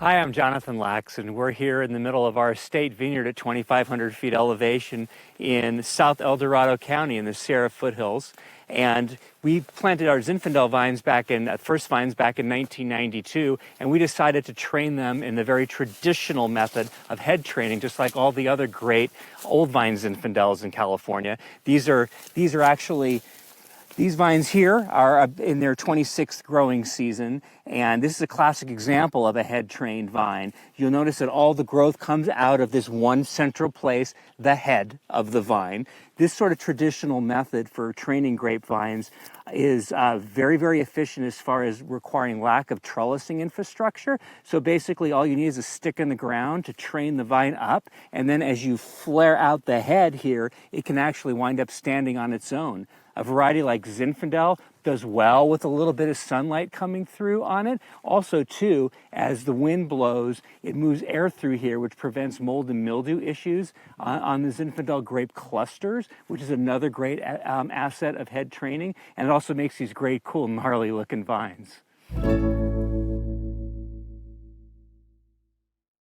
Hi, I'm Jonathan Lax, and we're here in the middle of our state vineyard at 2,500 feet elevation in South El Dorado County in the Sierra foothills. And we planted our Zinfandel vines first vines back in 1992, and we decided to train them in the very traditional method of head training, just like all the other great old vine Zinfandels in California. These vines here are in their 26th growing season, and this is a classic example of a head-trained vine. You'll notice that all the growth comes out of this one central place, the head of the vine. This sort of traditional method for training grapevines is very, very efficient as far as requiring lack of trellising infrastructure. So basically all you need is a stick in the ground to train the vine up, and then as you flare out the head here, it can actually wind up standing on its own. A variety like Zinfandel does well with a little bit of sunlight coming through on it. Also, too, as the wind blows, it moves air through here, which prevents mold and mildew issues on the Zinfandel grape clusters, which is another great asset of head training. And it also makes these great, cool, gnarly looking vines.